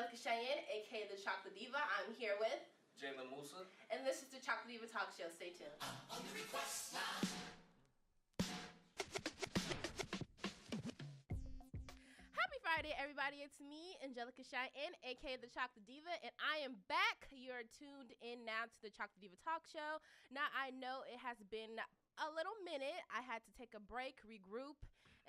Angelica Cheyenne, aka the Chocolate Diva. I'm here with Jaylon Musa. And this is the Chocolate Diva Talk Show. Stay tuned. Happy Friday, everybody. It's me, Angelica Cheyenne, aka the Chocolate Diva, and I am back. You're tuned in now to the Chocolate Diva Talk Show. Now, I know it has been a little minute. I had to take a break, regroup,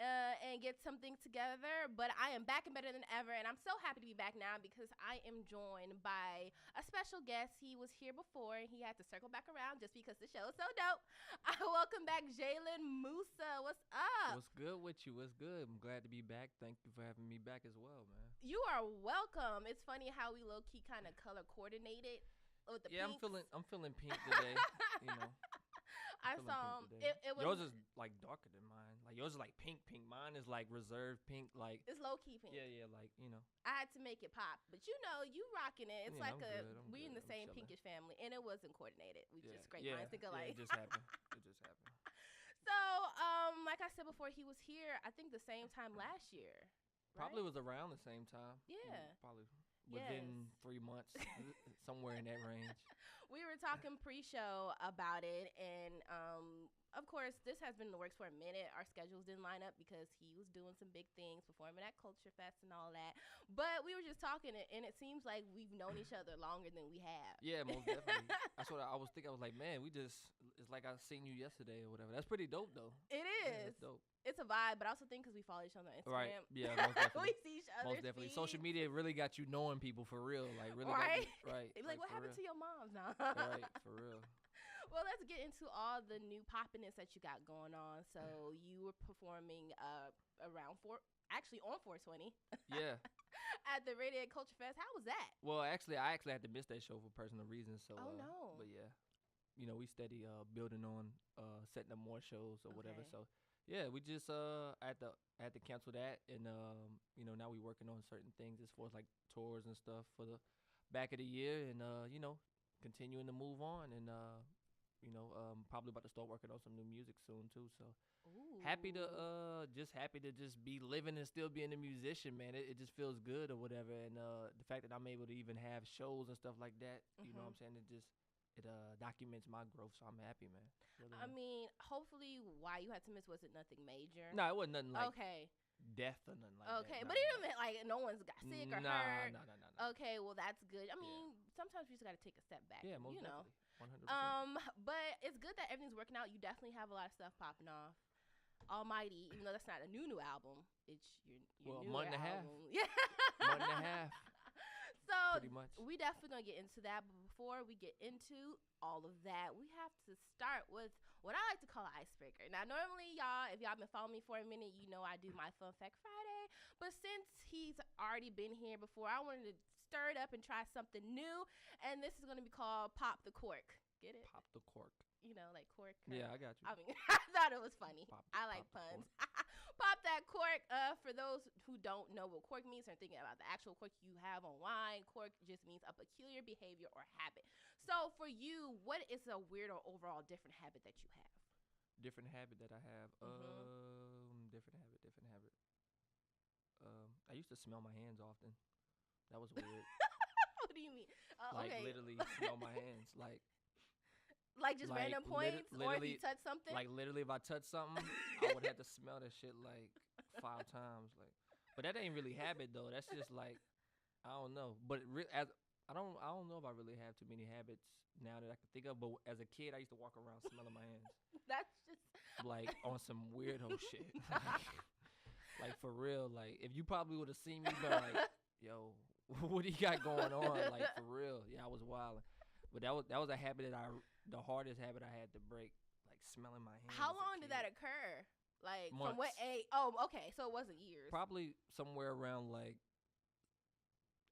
and get something together, but I am back and better than ever, and I'm so happy to be back now because I am joined by a special guest. He was here before, and he had to circle back around just because the show is so dope. I welcome back Jaylon Musa. What's up? What's good with you? What's good? I'm glad to be back. Thank you for having me back as well, man. You are welcome. It's funny how we low-key kind of color coordinated with the pinks. I'm feeling pink today, you know. I saw it was yours is like darker than mine. Like yours is like pink. Mine is like reserved pink. Like it's low key pink. Yeah. Like I had to make it pop, but you rocking it. It's like we in the same chilling. Pinkish family, and it wasn't coordinated. We just great minds think alike. It just happened. So, like I said before, he was here. I think the same time last year. Probably right? was around the same time. Yeah. Probably. Within 3 months, somewhere in that range. We were talking pre-show about it, and of course, this has been in the works for a minute. Our schedules didn't line up because he was doing some big things, performing at Culture Fest and all that. But we were just talking, and it seems like we've known each other longer than we have. Yeah, most definitely. That's what I was thinking. I was like, man, it's like I seen you yesterday or whatever. That's pretty dope, though. It is. Yeah, that's dope. It's a vibe, but I also think because we follow each other on Instagram. Right. Yeah, most definitely. We see each other. Most definitely. feeds. Social media really got you knowing people for real. Like, really right? got you, right. They be like, what happened to your moms now? Right, for real. Well, let's get into all the new poppiness that you got going on. So you were performing around on 420. Yeah. At the Radiant Culture Fest. How was that? Well, actually, I had to miss that show for personal reasons. So, oh, no. But yeah, we steady building on setting up more shows or whatever. So. Yeah, we just had to cancel that, and now we working on certain things as far as like tours and stuff for the back of the year, and continuing to move on, and probably about to start working on some new music soon too. So happy to just be living and still being a musician, man. It just feels good or whatever, and the fact that I'm able to even have shows and stuff like that, you know what I'm saying? It documents my growth, so I'm happy, man. Really, I mean, hopefully why you had to miss wasn't nothing major. No, it wasn't nothing like death or nothing like that. Okay, but it didn't mean like no one's got sick or hurt. No. Okay, well that's good. I mean, sometimes you just got to take a step back. Yeah, most definitely. 100%. But it's good that everything's working out. You definitely have a lot of stuff popping off. Almighty, even though that's not a new album, it's your new month and a album. half. Yeah, month and a half. So pretty much. We definitely gonna get into that, but before we get into all of that, we have to start with what I like to call an icebreaker. Now, normally, y'all, if y'all been following me for a minute, you know I do my Fun Fact Friday. But since he's already been here before, I wanted to stir it up and try something new. And this is gonna be called Pop the Cork. Get it? Pop the cork. You know, like cork. Yeah, I got you. I mean, I thought it was funny. I like pop puns. Pop that cork. For those who don't know what cork means or thinking about the actual cork you have online, cork just means a peculiar behavior or habit. So for you, what is a weird or overall different habit that you have? Different habit that I have. Different habit. I used to smell my hands often. That was weird. What do you mean? Literally smell my hands. Like just random points, or if you touch something? Like literally if I touch something, I would have to smell that shit like 5 times. But that ain't really habit though. That's just like, I don't know. But I don't know if I really have too many habits now that I can think of. But as a kid, I used to walk around smelling my hands. That's just like on some weirdo shit. Like for real. Like if you probably would have seen me, be like, yo, what do you got going on? Like for real. Yeah, I was wild. But that was a habit the hardest habit I had to break, like smelling my hands. How long did that occur? Like months. From what age? Oh, okay, so it wasn't years. Probably somewhere around like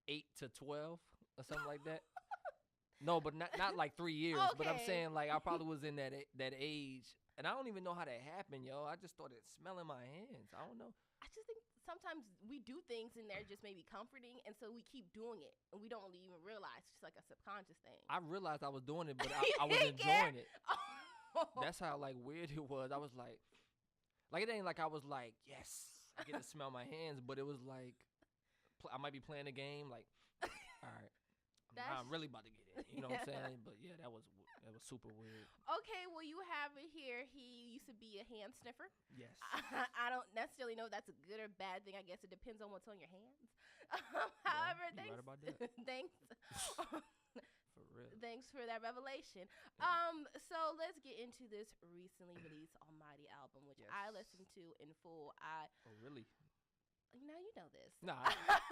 8 to 12 or something like that. No, but not like 3 years. Okay. But I'm saying like I probably was in that age, and I don't even know how that happened, yo. I just started smelling my hands. I don't know. I just think sometimes we do things and they're just maybe comforting, and so we keep doing it, and we don't really even realize it's just like a subconscious thing. I realized I was doing it, but I was enjoying it. That's how like weird it was. I was like it ain't like I was like, yes, I get to smell my hands, but it was like I might be playing a game, like all right. That's I'm really about to get in. You know what I'm saying? But yeah, that was super weird. okay. Well, you have it here. He used to be a hand sniffer. Yes. I don't necessarily know if that's a good or bad thing. I guess it depends on what's on your hands. Well, However, you thanks. right about that. Thanks. For real. Thanks for that revelation. Yeah. So let's get into this recently released Almighty album, which Yes. I listened to in full. Oh, really? You know this. Nah,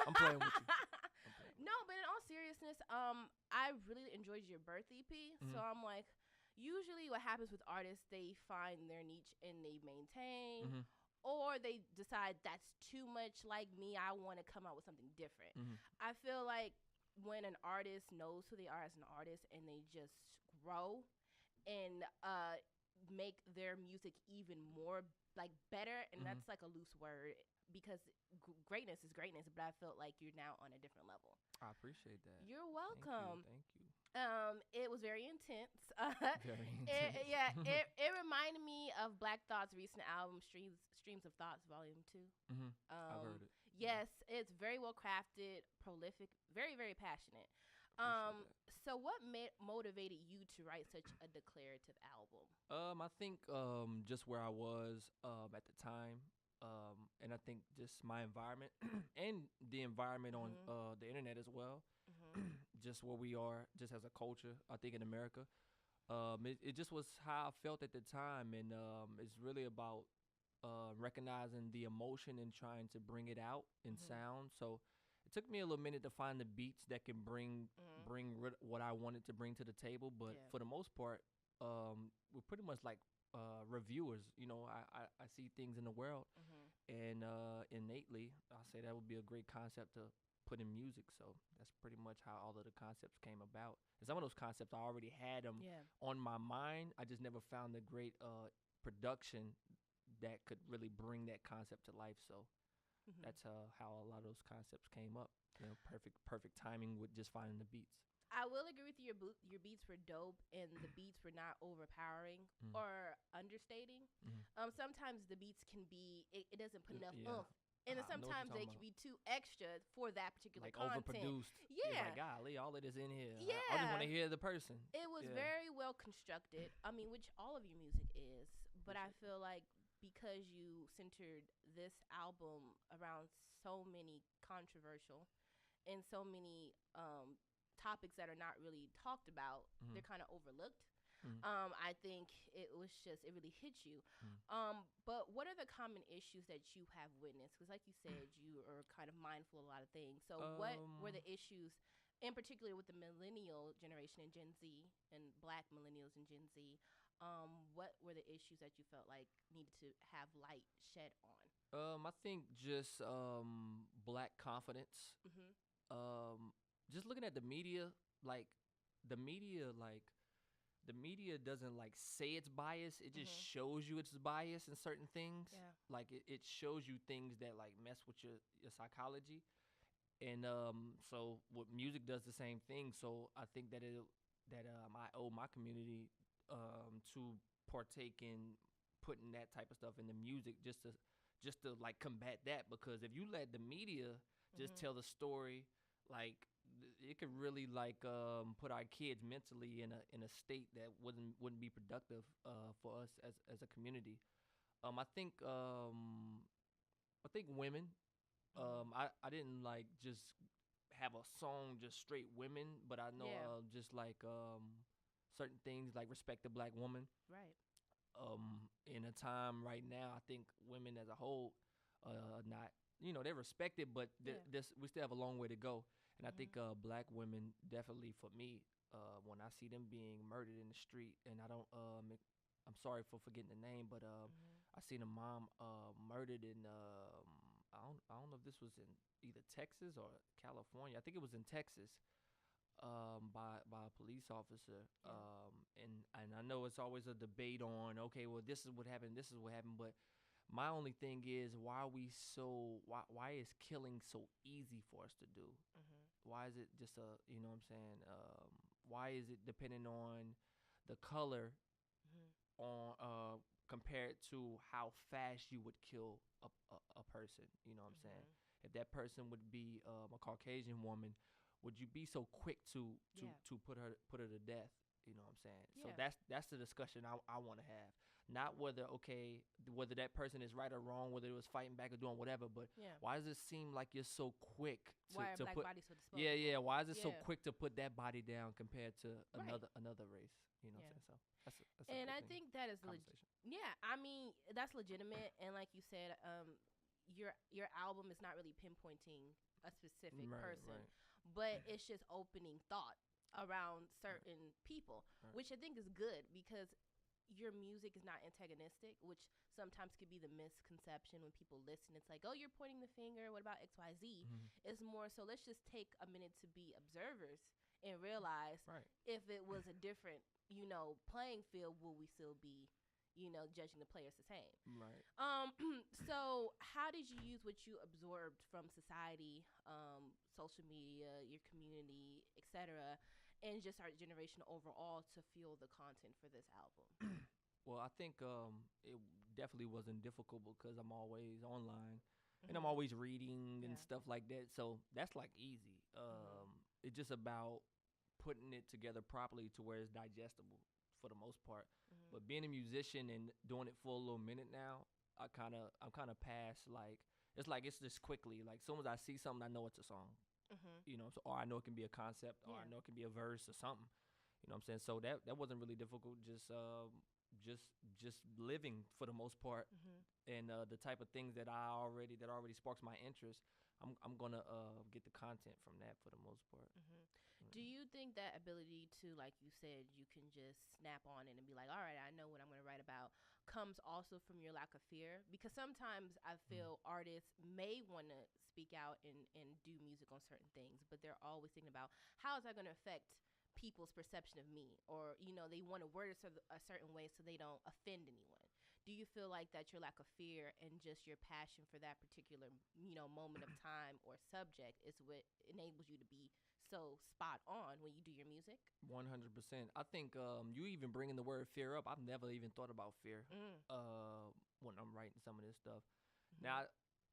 I'm playing with you. I'm playing with No, but in all seriousness, I really enjoyed your birth EP. So I'm like, usually what happens with artists, they find their niche and they maintain, Mhm. or they decide that's too much like me. I want to come out with something different. I feel like when an artist knows who they are as an artist and they just grow and make their music even more like better, and that's like a loose word because greatness is greatness, but I felt like you're now on a different level. I appreciate that. You're welcome. Thank you. It was very intense. Very intense. It reminded me of Black Thought's recent album, Streams of Thoughts, Volume 2. I've heard it. Yes, it's very well crafted, prolific, very, very passionate. Appreciate that. So what motivated you to write such a declarative album? I think just where I was at the time, and I think just my environment and the environment on the internet as well. Just where we are, just as a culture, I think in America, it just was how I felt at the time, and it's really about recognizing the emotion and trying to bring it out in sound. So it took me a little minute to find the beats that can bring what I wanted to bring to the table, but for the most part, we're pretty much like reviewers. You know, I see things in the world, and innately, I say that would be a great concept to put in music. So that's pretty much how all of the concepts came about. And some of those concepts I already had them on my mind. I just never found the great production that could really bring that concept to life. So that's how a lot of those concepts came up. You know, perfect timing with just finding the beats. I will agree with you. Your beats were dope, and the beats were not overpowering or understating. Sometimes the beats can be it doesn't put enough oomph. And then sometimes they can be too extra for that particular like content. Overproduced. Yeah. It's like, golly, all of this in here. Yeah. I just want to hear the person. It was very well constructed. I mean, which all of your music is. But I feel like because you centered this album around so many controversial and so many topics that are not really talked about, they're kind of overlooked. I think it really hit you. But what are the common issues that you have witnessed? Because like you said, you are kind of mindful of a lot of things. So what were the issues, in particular with the millennial generation and Gen Z and Black millennials and Gen Z? What were the issues that you felt like needed to have light shed on? I think just Black confidence. Just looking at the media, like the media doesn't like say it's biased. It just shows you it's biased in certain things. Yeah. Like it shows you things that like mess with your psychology. And so what music does the same thing. So I think that I owe my community to partake in putting that type of stuff in the music just to like combat that, because if you let the media just tell the story, like it could really like put our kids mentally in a state that wouldn't be productive for us as a community. I think women. I didn't like just have a song just straight women, but I know just like certain things like respect the Black woman. Right. In a time right now, I think women as a whole not, they're respected, but we still have a long way to go. And I think Black women, definitely for me, when I see them being murdered in the street, and I'm sorry for forgetting the name, but I seen a mom murdered in I don't know if this was in either Texas or California. I think it was in Texas, by a police officer. And I know it's always a debate on, okay, well, this is what happened, but my only thing is, why is killing so easy for us to do? Why is it just what I'm saying? Why is it depending on the color on compared to how fast you would kill a person? You know what I'm saying? If that person would be a Caucasian woman, would you be so quick to put her to death? You know what I'm saying? So that's the discussion I want to have. Not whether that person is right or wrong, whether it was fighting back or doing whatever, but why does it seem like you're so quick to put bodies so disposable? why is it so quick to put that body down compared to another race? You know what I'm saying? So that's and I think that is I mean, that's legitimate, and like you said, your album is not really pinpointing a specific person, but it's just opening thought around certain people, which I think is good because your music is not antagonistic, which sometimes could be the misconception when people listen. It's like, oh, you're pointing the finger. What about XYZ? It's more so let's just take a minute to be observers and realize if it was a different, playing field, will we still be, judging the players the same? Right. So how did you use what you absorbed from society, social media, your community, etc., and just our generation overall to fuel the content for this album? Well, I think it definitely wasn't difficult because I'm always online and I'm always reading and stuff like that. So that's like easy. It's just about putting it together properly to where it's digestible for the most part. But being a musician and doing it for a little minute now, I'm kind of past it's just quickly. Like, as soon as I see something, I know it's a song. Or I know it can be a concept, or I know it can be a verse or something. You know what I'm saying? So that wasn't really difficult. Just living for the most part, and the type of things that already sparks my interest. I'm gonna get the content from that for the most part. Do you think that ability to, like you said, you can just snap on it and be like, all right, I know what I'm going to write about, comes also from your lack of fear? Because sometimes I feel artists may want to speak out and do music on certain things, but they're always thinking about, how is that going to affect people's perception of me? Or, they want to word it a certain way so they don't offend anyone. Do you feel like that your lack of fear and just your passion for that particular, moment of time or subject is what enables you to be so spot on when you do your music? 100%. I think you even bringing the word fear up, I've never even thought about fear when I'm writing some of this stuff. Now,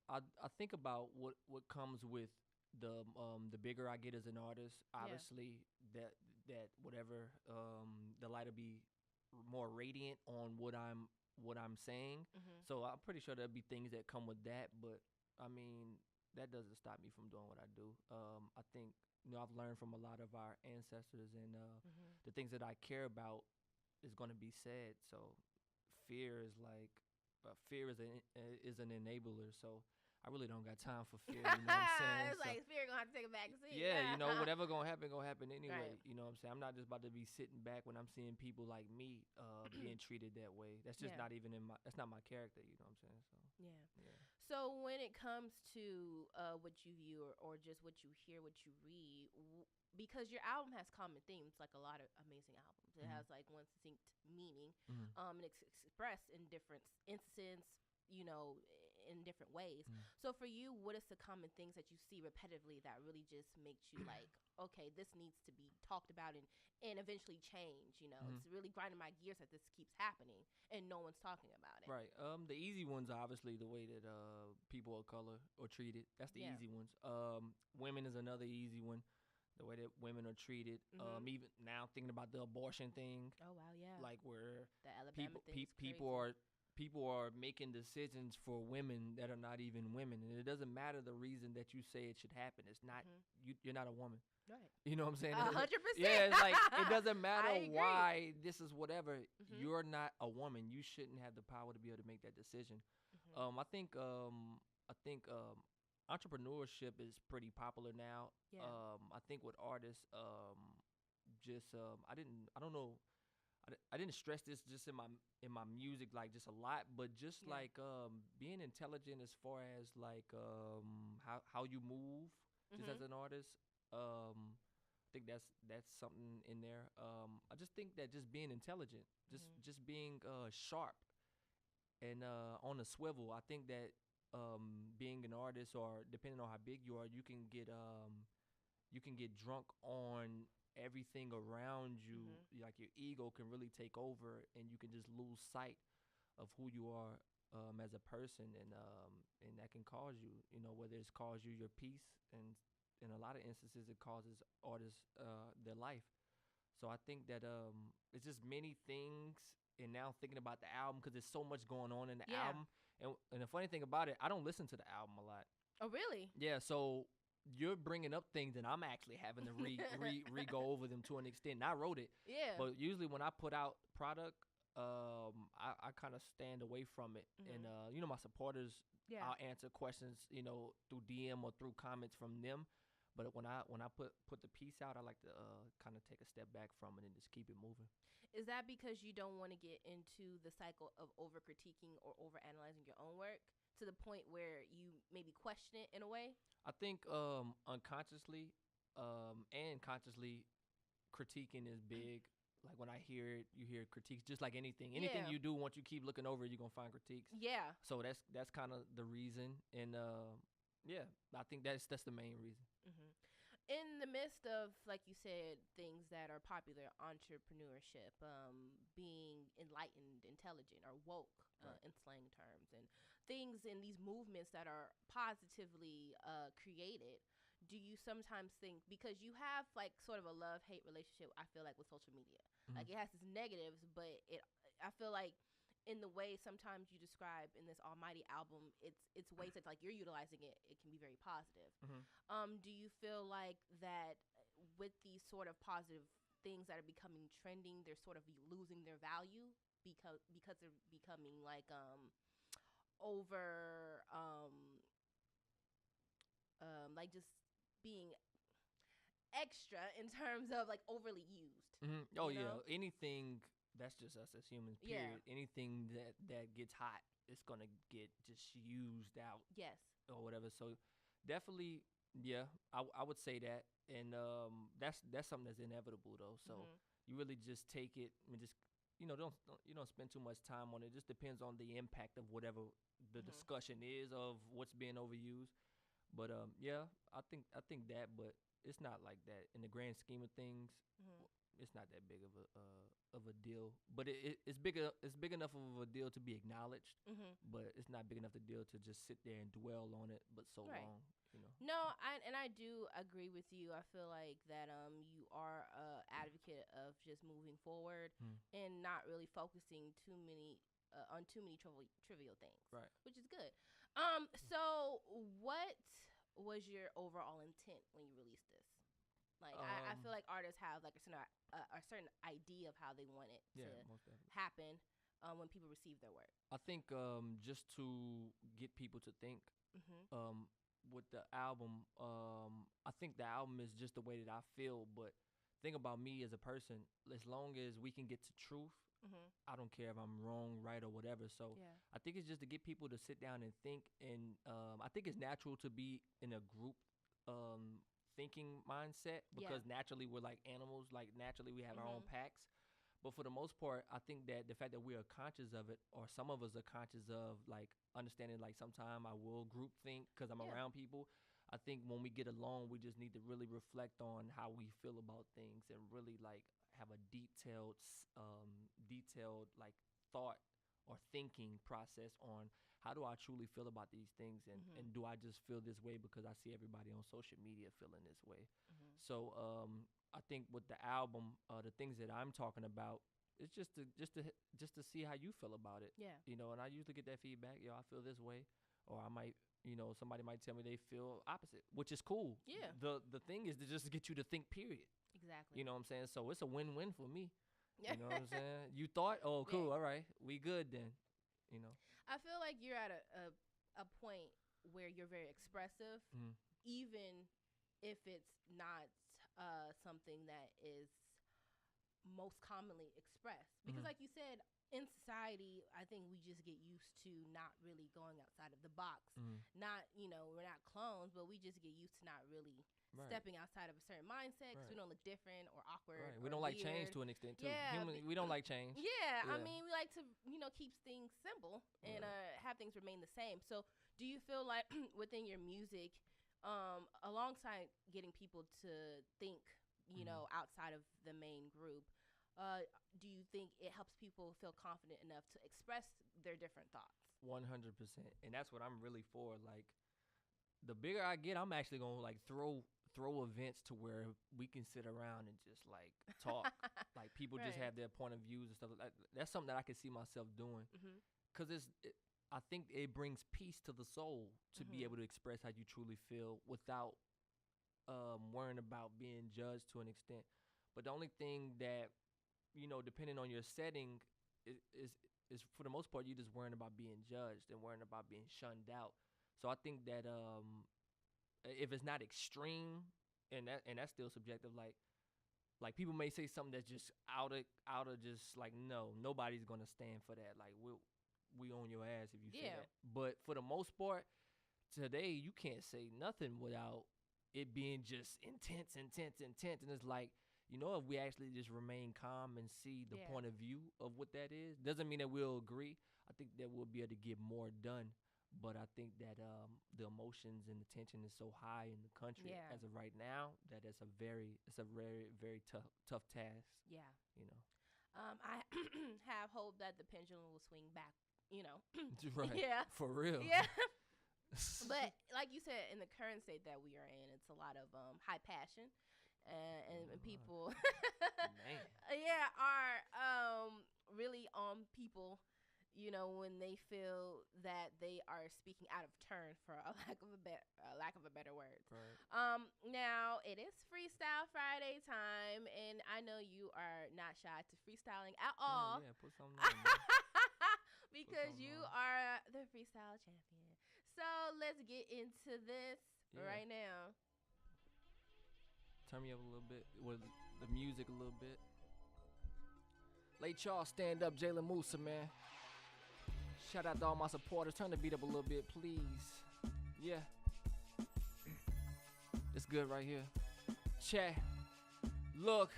I think about what comes with the bigger I get as an artist. Obviously, that whatever the light will be more radiant on what I'm saying. So I'm pretty sure there'll be things that come with that, but I mean, that doesn't stop me from doing what I do. I think I've learned from a lot of our ancestors, and the things that I care about is going to be said. So fear is an enabler. So I really don't got time for fear. You know what I'm saying? It's like fear gonna have to take a back seat. Yeah, whatever gonna happen anyway. Right. You know what I'm saying? I'm not just about to be sitting back when I'm seeing people like me being treated that way. That's just not even that's not my character. You know what I'm saying? So So when it comes to what you view or just what you hear, what you read, because your album has common themes, like a lot of amazing albums. It has like one distinct meaning, and it's expressed in different instances, in different ways. So for you, what is the common things that you see repetitively that really just makes you like, okay, this needs to be talked about and eventually change? It's really grinding my gears that this keeps happening and no one's talking about it. Right. The easy ones, obviously, the way that people of color are treated. That's the easy ones. Women is another easy one. The way that women are treated. Even now, thinking about the abortion thing. Oh wow, yeah. Like where the Alabama people are making decisions for women that are not even women, and it doesn't matter the reason that you say it should happen. It's not you're not a woman. Right. You know what I'm saying? 100%. Yeah, it's like it doesn't matter why this is whatever. You're not a woman. You shouldn't have the power to be able to make that decision. I think entrepreneurship is pretty popular now. Yeah. I think with artists, I didn't stress this just in my music like just a lot, but just like being intelligent as far as like how you move just as an artist. I think that's something in there. I just think that just being intelligent, just being sharp and on a swivel. I think that being an artist, or depending on how big you are, you can get drunk on everything around you. Like your ego can really take over, and you can just lose sight of who you are as a person, and that can cause you, whether it's cause you your peace and in a lot of instances it causes artists their life. So I think that it's just many things. And now thinking about the album, because there's so much going on in the album, and the funny thing about it, I don't listen to the album a lot. Oh, really? Yeah. So you're bringing up things, and I'm actually having to re go over them to an extent. And I wrote it. Yeah. But usually when I put out product, I kind of stand away from it. And my supporters, I'll answer questions, through DM or through comments from them. But when I put the piece out, I like to kind of take a step back from it and just keep it moving. Is that because you don't want to get into the cycle of over critiquing or over analyzing your own work to the point where you maybe question it in a way? I think unconsciously and consciously, critiquing is big. Like when I hear it, you hear critiques just like anything. Anything you do, once you keep looking over it, you're going to find critiques. Yeah. So that's kind of the reason. And I think that's the main reason. Mm-hmm. In the midst of, like you said, things that are popular, entrepreneurship, being enlightened, intelligent, or woke, in slang terms, and things in these movements that are positively created, do you sometimes think, because you have like sort of a love-hate relationship, I feel like, with social media, like it has its negatives, but I feel like in the way sometimes you describe in this almighty album, it's ways that like you're utilizing it can be very positive. Do you feel like that with these sort of positive things that are becoming trending, they're sort of losing their value because they're becoming like over like just being extra in terms of like overly used? Oh yeah, anything. That's just us as humans, period. Yeah. Anything that gets hot, it's going to get just used out. Yes. Or whatever. So definitely, yeah, I would say that. And that's something that's inevitable, though. So you really just take it and just, don't spend too much time on it. It just depends on the impact of whatever the discussion is of what's being overused. But, yeah, I think that, but it's not like that. In the grand scheme of things, it's not that big of a deal, but it's big enough of a deal to be acknowledged, but it's not big enough a deal to just sit there and dwell on it but so long. No, I do agree with you. I feel like that you are a advocate of just moving forward and not really focusing on too many trivial things, right? Which is good. So what was your overall intent when you released this? Like I feel like artists have like a certain idea of how they want it to happen when people receive their work. I think just to get people to think with the album, I think the album is just the way that I feel. But think about me as a person. As long as we can get to truth, I don't care if I'm wrong, right, or whatever. So I think it's just to get people to sit down and think. And I think it's natural to be in a group thinking mindset because naturally we're like animals. Like naturally we have our own packs. But for the most part, I think that the fact that we are conscious of it, or some of us are conscious of like understanding, like sometime I will group think because I'm around people. I think when we get alone, we just need to really reflect on how we feel about things and really like have a detailed like thought or thinking process on how do I truly feel about these things, and do I just feel this way because I see everybody on social media feeling this way. So I think with the album, the things that I'm talking about, it's just to see how you feel about it. Yeah. And I usually get that feedback. I feel this way, or I might, somebody might tell me they feel opposite, which is cool. Yeah. The thing is to just get you to think. Period. Exactly. You know what I'm saying? So it's a win-win for me. You know what I'm saying? You thought, oh, cool, all right, we good then. I feel like you're at a point where you're very expressive, even if it's not something that is most commonly expressed. Because like you said, in society, I think we just get used to not really going outside of the box. Not, we're not clones, but we just get used to not really stepping outside of a certain mindset because we don't look different or awkward. Right. We don't like change to an extent, too. Yeah, we don't like change. Yeah, I mean, we like to, keep things simple and have things remain the same. So do you feel like within your music, alongside getting people to think, outside of the main group, do you think it helps people feel confident enough to express their different thoughts? 100%. And that's what I'm really for. Like, the bigger I get, I'm actually going to like throw throw events to where we can sit around and just like talk, like people just have their point of views and stuff like that. That's something that I can see myself doing, because I think it brings peace to the soul to be able to express how you truly feel without worrying about being judged to an extent. But the only thing that, depending on your setting, is for the most part, you're just worrying about being judged and worrying about being shunned out. So I think that if it's not extreme, and that's still subjective, like people may say something that's just out of just like, no, nobody's gonna stand for that. Like we own your ass if you say that. But for the most part, today you can't say nothing without it being just intense, and it's like, if we actually just remain calm and see the point of view of what that is, doesn't mean that we'll agree. I think that we'll be able to get more done. But I think that the emotions and the tension is so high in the country as of right now that it's a very, very tough task. Yeah. I have hope that the pendulum will swing back, Right. Yeah. For real. Yeah. But like you said, in the current state that we are in, it's a lot of high passion. And people are really on people, when they feel that they are speaking out of turn, for a lack of a better word. Right. Now it is Freestyle Friday time, and I know you are not shy to freestyling at all. Yeah, put something on. Because you are the freestyle champion. So let's get into this right now. Turn me up a little bit with the music a little bit. Late y'all, stand up, Jaylon Musa, man. Shout out to all my supporters. Turn the beat up a little bit, please. Yeah. It's good right here. Chat. Look,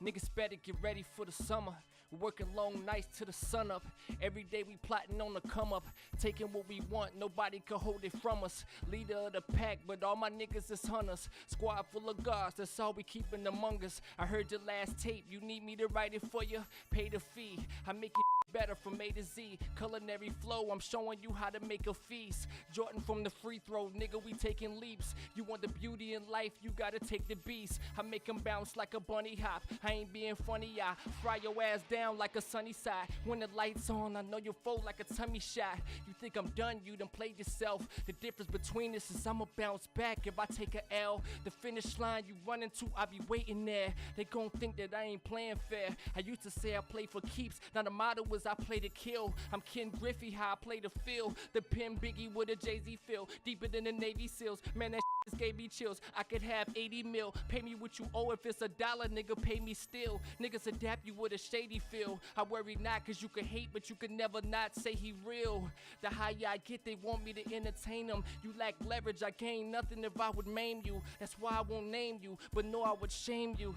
niggas better get ready for the summer. We're working long nights to the sun up. Every day we plotting on the come up. Taking what we want, nobody can hold it from us. Leader of the pack, but all my niggas is hunters. Squad full of guards, that's all we keeping among us. I heard your last tape, you need me to write it for you? Pay the fee, I make it better from A to Z. Culinary flow, I'm showing you how to make a feast. Jordan from the free throw, nigga, we taking leaps. You want the beauty in life, you gotta take the beast. I make them bounce like a bunny hop. I ain't being funny, I fry your ass down like a sunny side. When the lights on, I know you fold like a tummy shot. You think I'm done, you done played yourself. The difference between us is I'ma bounce back if I take a L. The finish line you run into, I be waiting there. They gon' think that I ain't playing fair. I used to say I play for keeps, now the motto is I play to kill. I'm Ken Griffey, how I play to feel. The pin Biggie with a Jay-Z feel. Deeper than the Navy SEALs. Man, that just gave me chills. I could have 80 mil. Pay me what you owe. If it's $1, nigga, pay me still. Niggas adapt you with a shady feel. I worry not, cause you can hate, but you can never not say he real. The higher I get, they want me to entertain them. You lack leverage, I gain nothing if I would maim you. That's why I won't name you, but know I would shame you.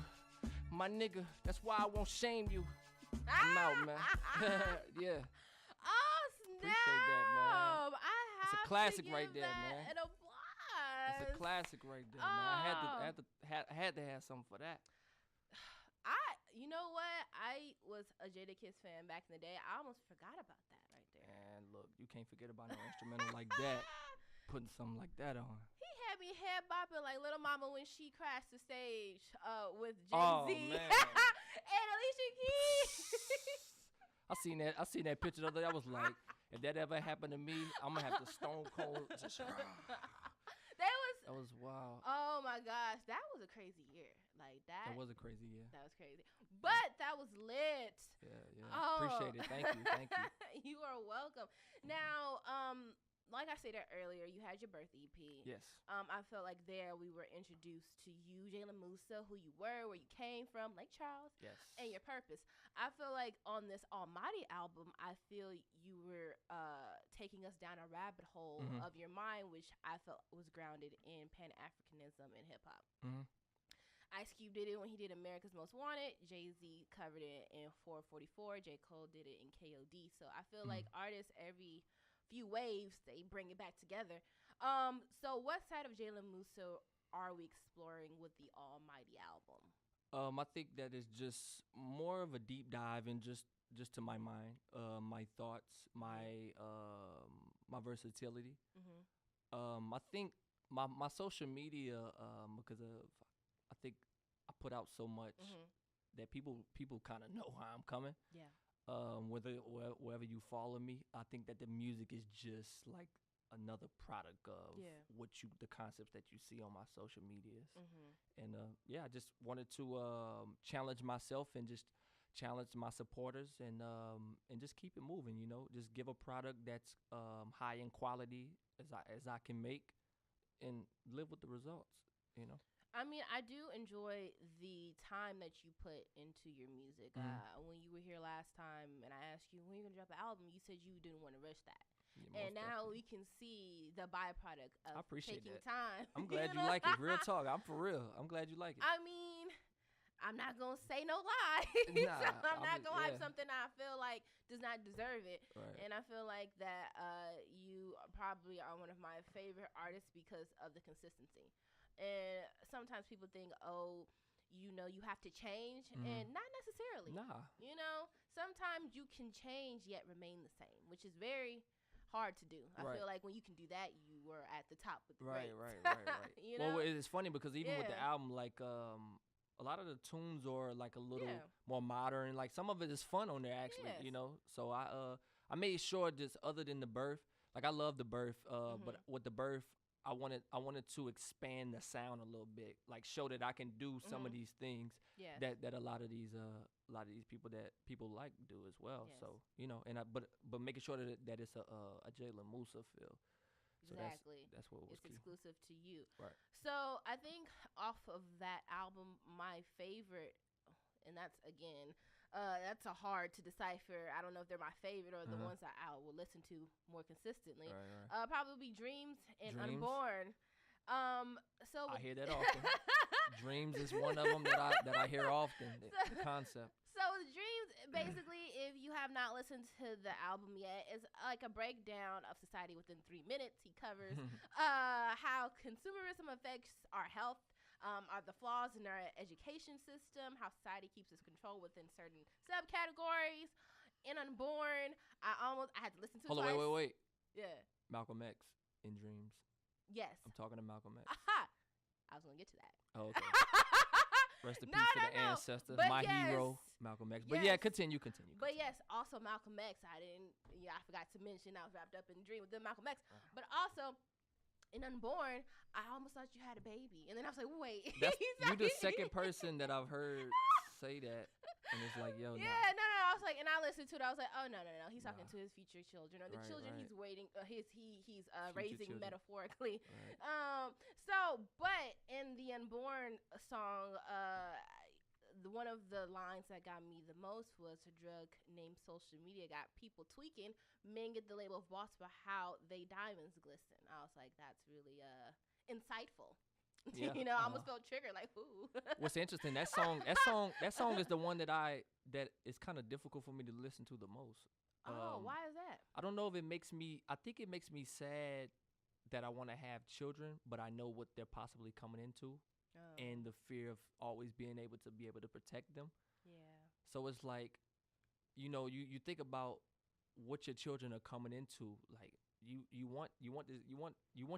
My nigga, that's why I won't shame you. I'm out, man. Yeah. Oh, snap. Appreciate that, man. It's a classic right there, man. An applause. It's a classic right there, man. I had to have something for that. You know what? I was a Jada Kiss fan back in the day. I almost forgot about that right there. And look, you can't forget about no instrumental like that. Putting something like that on. He had me head bopping like Little Mama when she crashed the stage with Jay-Z. Oh, man. And Alicia Keys. I seen that picture the other day. I was like, if that ever happened to me, I'm gonna have to stone cold. That was wild. Oh my gosh, that was a crazy year. Like that. That was a crazy year. That was crazy, but that was lit. Yeah. Oh. Appreciate it. Thank you. You are welcome. Now, like I said earlier, you had your birth EP. Yes. I felt like there we were introduced to you, Jaylon Musa, who you were, where you came from, Lake Charles. Yes. And your purpose. I feel like on this Almighty album, I feel you were taking us down a rabbit hole of your mind, which I felt was grounded in Pan-Africanism and hip hop. Ice Cube did it when he did America's Most Wanted. Jay-Z covered it in 444. J. Cole did it in KOD. So I feel like artists every few waves, they bring it back together. So what side of Jaylon Musa are we exploring with the Almighty album? I think that is just more of a deep dive in just to my mind, my thoughts, my versatility. I think my social media, because of I think I put out so much that people kind of know how I'm coming. Yeah. Wherever you follow me, I think that the music is just like another product of the concepts that you see on my social medias. And I just wanted to challenge myself and just challenge my supporters and just keep it moving. Just give a product that's high in quality as I can make, and live with the results. I mean, I do enjoy the time that you put into your music. When you were here last time and I asked you when you're going to drop the album, you said you didn't want to rush that. Yeah, and now we can see the byproduct of taking that. time. I'm glad you like it. Real talk. I'm for real. I'm glad you like it. I mean, I'm not going to say no lie. Nah, so I'm not going to hype something I feel like does not deserve it. Right. And I feel like that you probably are one of my favorite artists because of the consistency. And sometimes people think, you have to change. And not necessarily. Nah. Sometimes you can change yet remain the same, which is very hard to do. I feel like when you can do that, you were at the top with the greats. Right. Well, it's funny because even with the album, like a lot of the tunes are like a little more modern. Like some of it is fun on there actually, So I made sure just other than the birth, like I love the birth, but with the birth, I wanted to expand the sound a little bit, like show that I can do some of these things that a lot of these people that people like do as well. Yes. So but making sure that it's a Jaylon Musa feel. So exactly. That's what was it's key. exclusive to you. Right. So I think off of that album, my favorite, and that's again. That's a hard to decipher. I don't know if they're my favorite or the ones that I will listen to more consistently. Right. Probably Dreams and Dreams. Unborn. So I hear that often. Dreams is one of them that I hear often. The concept. So Dreams, basically, if you have not listened to the album yet, is like a breakdown of society within 3 minutes. He covers how consumerism affects our health. Are the flaws in our education system, how society keeps its control within certain subcategories. In Unborn, I had to listen to it Hold on, twice. wait. Yeah. Malcolm X in Dreams. Yes. I'm talking to Malcolm X. Aha! I was going to get to that. Oh, okay. Rest in peace to the ancestor, my hero, Malcolm X. But continue. But yes, also Malcolm X. I forgot to mention I was wrapped up in Dream with Malcolm X. But also, in Unborn, I almost thought you had a baby. And then I was like, wait. You're the second person that I've heard say that. And it's like, yo, no. I was like, and I listened to it. I was like, oh, no. He's talking to his future children or the children he's waiting. He's raising children. Metaphorically. Right. But in the Unborn song, one of the lines that got me the most was a drug named social media got people tweaking. Men get the label of boss for how they diamonds glisten. I was like, that's really insightful. Yeah. I almost felt triggered, like, ooh. What's interesting, that song is the one that is kind of difficult for me to listen to the most. Why is that? I don't know if it makes me. I think it makes me sad that I want to have children, but I know what they're possibly coming into, and the fear of always being able to protect them. Yeah. So it's like, you think about what your children are coming into, like. You want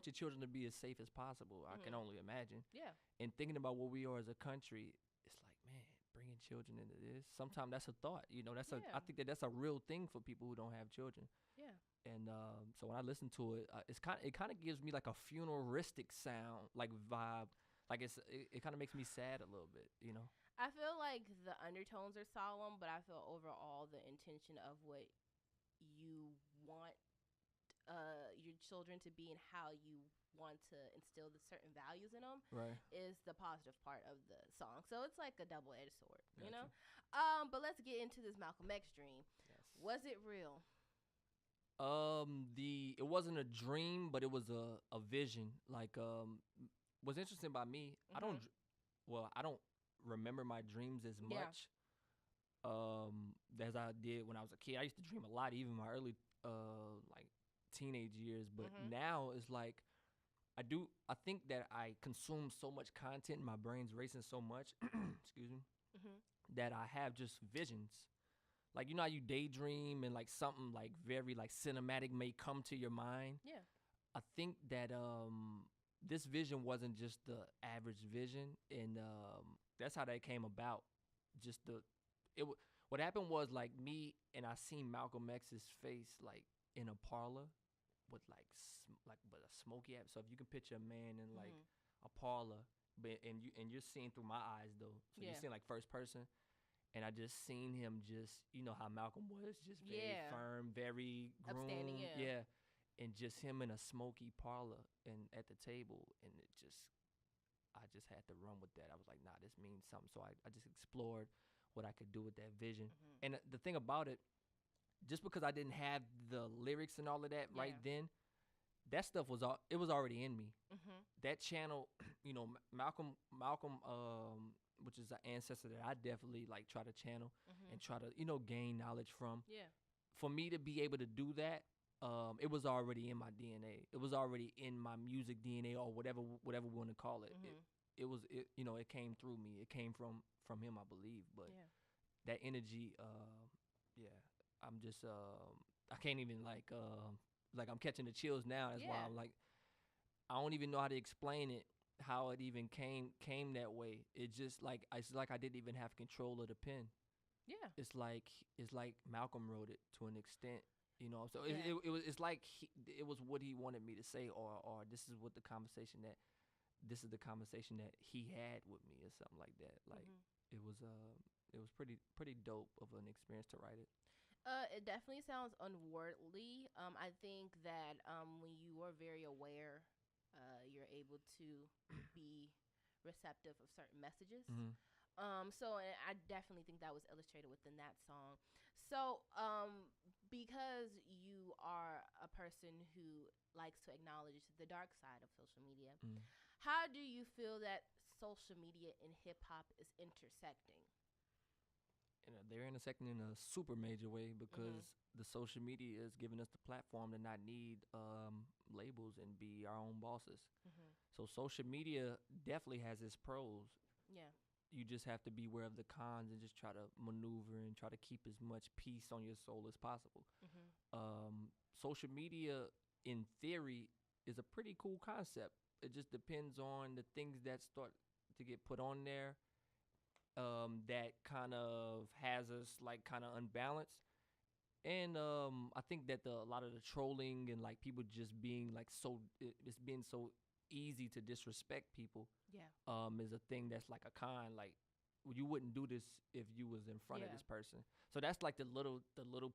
your children to be as safe as possible. I can only imagine. Yeah. And thinking about what we are as a country, it's like, man, bringing children into this. Sometimes that's a thought. I think that's a real thing for people who don't have children. Yeah. And so when I listen to it, it kind of gives me like a funeralistic sound, like vibe. Like it kind of makes me sad a little bit. I feel like the undertones are solemn, but I feel overall the intention of what you want your children to be and how you want to instill the certain values in them is the positive part of the song. So it's like a double-edged sword, you know? But let's get into this Malcolm X dream. Yes. Was it real? It wasn't a dream, but it was a vision. Like what's interesting about me, I don't remember my dreams as much as I did when I was a kid. I used to dream a lot, even my early like teenage years, but now it's like I think that I consume so much content, my brain's racing so much excuse me, that I have just visions. Like, how you daydream and like something like very like cinematic may come to your mind. Yeah. I think that this vision wasn't just the average vision, and that's how that came about. Just what happened was like me and I seen Malcolm X's face like in a parlor with like with a smoky atmosphere. So if you can picture a man in like a parlor, but and you're seeing through my eyes though, so you're seeing like first person. And I just seen him how Malcolm was, just very firm, very groomed. Upstanding, And just him in a smoky parlor and at the table. And I just had to run with that. I was like, nah, this means something. So I just explored what I could do with that vision. And the thing about it, just because I didn't have the lyrics and all of that right then, that stuff was already in me. That channel, Malcolm, which is an ancestor that I definitely like try to channel and try to, gain knowledge from. Yeah. For me to be able to do that, it was already in my DNA. It was already in my music DNA or whatever we want to call it. It came through me. It came from him, I believe. But that energy, I'm just, I can't even like I'm catching the chills now. That's why I'm like, I don't even know how to explain it. How it even came that way. It's like I didn't even have control of the pen. Yeah. It's like Malcolm wrote it to an extent, So it's like it was what he wanted me to say, or this is the conversation that he had with me, or something like that. Like it was pretty dope of an experience to write it. It definitely sounds unworldly. I think that when you are very aware, you're able to be receptive of certain messages. So I definitely think that was illustrated within that song. So because you are a person who likes to acknowledge the dark side of social media, how do you feel that social media and hip hop is intersecting? They're intersecting in a super major way because the social media is giving us the platform to not need labels and be our own bosses. So social media definitely has its pros. Yeah. You just have to be aware of the cons and just try to maneuver and try to keep as much peace on your soul as possible. Social media, in theory, is a pretty cool concept. It just depends on the things that start to get put on there. That kind of has us like kind of unbalanced, and I think that a lot of the trolling and like people just being like it's been so easy to disrespect people. Yeah. Is a thing that's like a con. Like you wouldn't do this if you was in front of this person. So that's like the little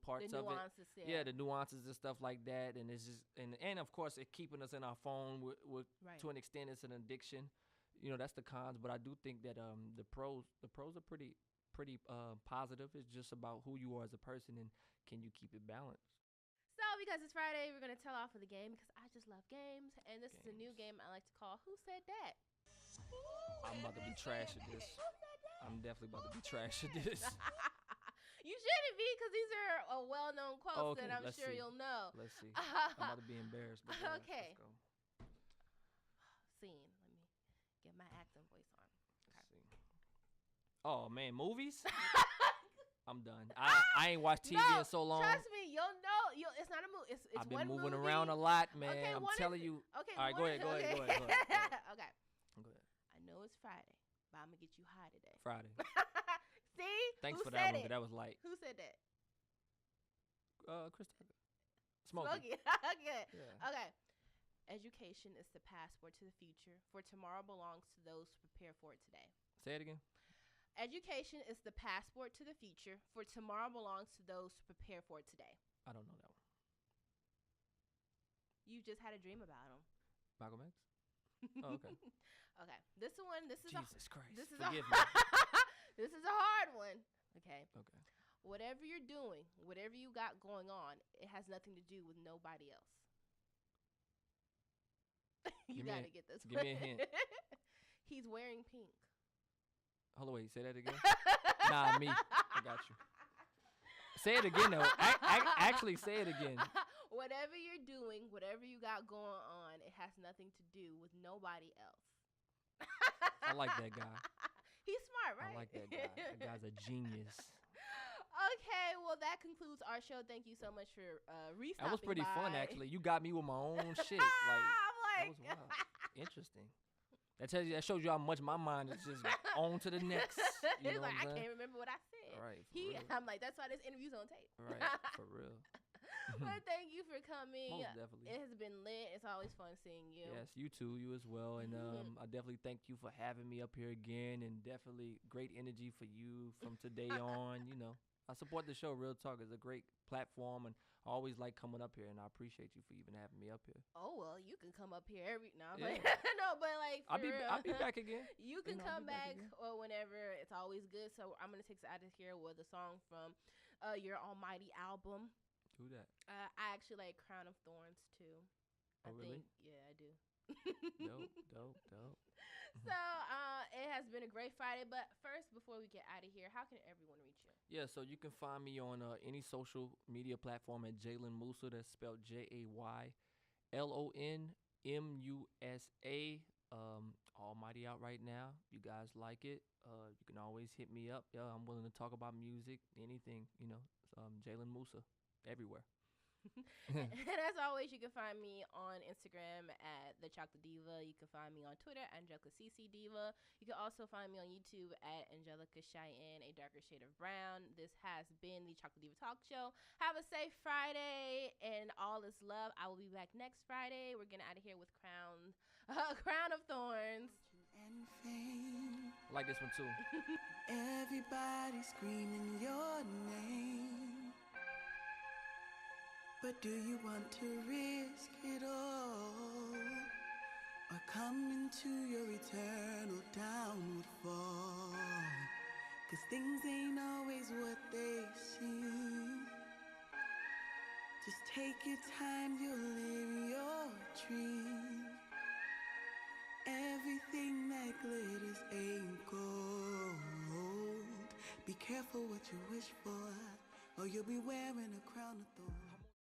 parts of it. Yeah, the nuances and stuff like that, and it's just and of course it keeping us in our phone with to an extent it's an addiction. That's the cons, but I do think that the pros are pretty positive. It's just about who you are as a person and can you keep it balanced. So because it's Friday, we're going to tell off for the game because I just love games, and this is a new game I like to call Who Said That? I'm about to be trash at this. I'm definitely about to be trash at this. You shouldn't be because these are well-known quotes that I'm sure you'll know. Let's see. I'm about to be embarrassed. But okay. Let's go. Scene. Get my acting voice on. Okay. Oh man, movies? I'm done. I ain't watched TV in so long. Trust me, you'll know. It's not a movie. It's I've been one moving movie. around a lot, man. Okay, I'm telling you. Okay. All right, go ahead. Okay. Okay. Go ahead. I know it's Friday, but I'm gonna get you high today. Friday. See? Thanks Who for that said one. That was light. Who said that? Chris Tucker. Smokey. Okay. Yeah. Okay. Education is the passport to the future, for tomorrow belongs to those who prepare for it today. Say it again. Education is the passport to the future, for tomorrow belongs to those who prepare for it today. I don't know that one. You just had a dream about him. Malcolm X? Oh, okay. Okay. This is Jesus Christ. This is Forgive me. This is a hard one. Okay. Okay. Whatever you're doing, whatever you got going on, it has nothing to do with nobody else. You got to get this. Give me a hint. He's wearing pink. Hold on, wait. Say that again. Nah, me. I got you. Say it again, though. Actually, say it again. Whatever you're doing, whatever you got going on, it has nothing to do with nobody else. I like that guy. He's smart, right? I like that guy. That guy's a genius. Okay, well, that concludes our show. Thank you so much for restopping by. That was pretty fun, actually. You got me with my own shit. Like, I'm like, that was wild. Interesting. That shows you how much my mind is just on to the next. You know like, what I'm I saying? can't remember what I said. Right. Real. I'm like, that's why this interview's on tape. Right. For real. But thank you for coming. Most definitely. It has been lit. It's always fun seeing you. Yes, you too. You as well. And I definitely thank you for having me up here again. And definitely great energy for you from today on. You know, I support the show. Real Talk is a great platform, and I always like coming up here. And I appreciate you for even having me up here. Oh well, you can come up here every now. Yeah. No, but like for I'll be back again. You can I'll come be back again. or whenever. It's always good. So I'm gonna take us out of here with a song from your Almighty album. Do that. I actually like Crown of Thorns too. Oh, really? Yeah, I do. Dope. So it has been a great Friday. But first, before we get out of here, how can everyone reach you? Yeah, so you can find me on any social media platform at Jaylon Musa. That's spelled JaylonMusa. Almighty out right now. You guys like it? You can always hit me up. Yeah, I'm willing to talk about music, anything. You know, Jaylon Musa everywhere. And as always, you can find me on Instagram at the Chocolate Diva. You can find me on Twitter, Angelica CC Diva. You can also find me on YouTube at Angelica Cheyenne, a darker shade of brown. This has been the Chocolate Diva Talk Show. Have a safe Friday and all is love. I will be back next Friday. We're getting out of here with Crown of Thorns. And fame. I like this one too. Everybody screaming your name. But do you want to risk it all, or come into your eternal downward fall? 'Cause things ain't always what they seem. Just take your time, you'll live your dream. Everything that glitters ain't gold. Be careful what you wish for, or you'll be wearing a crown of thorns.